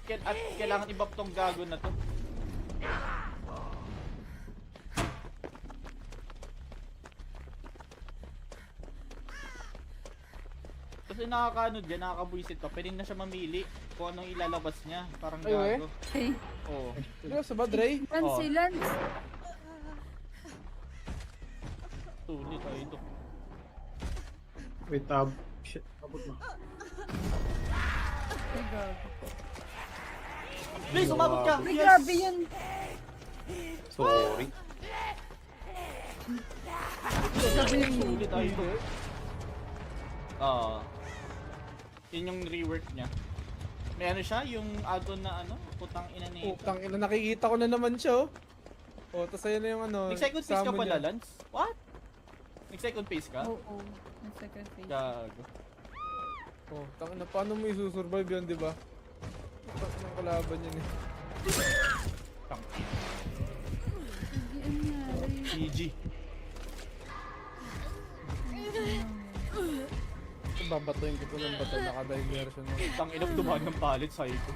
At kailangan i-buff tong gago na to. Kasi nakakaano dyan, nakakabuisit pa. Pwede na siya mamili kung anong ilalabas niya. Parang Ay, gago. Hey, Oo. Ano sa ba, Dre? Lance, Oh. si Lance. Tulit tayo ito. Wait, shit, abot na. Ay, gago. Please, umabot ka! Ay, grabe yun. Sorry. Tulit tayo ito. Yun yung rework niya. May ano siya, yung add-on na ano, putang ina ni... Putang ina, nakikita ko na naman siya, oh. Oh, tas ayun na yung ano. Nag-second phase ka summon pala, niya. Lance? What? Nag-second phase ka? Oo, ang second phase. Gago. Oh, tangina, paano mo isusurvive yun, di ba? Tapos ng kalaban yun eh. Tang. Hindi, ano nangyari? GG. Babatoyin ko to ng bato, naka-diversion mo. Tang ina, dumaan ng palit sa'yo ko.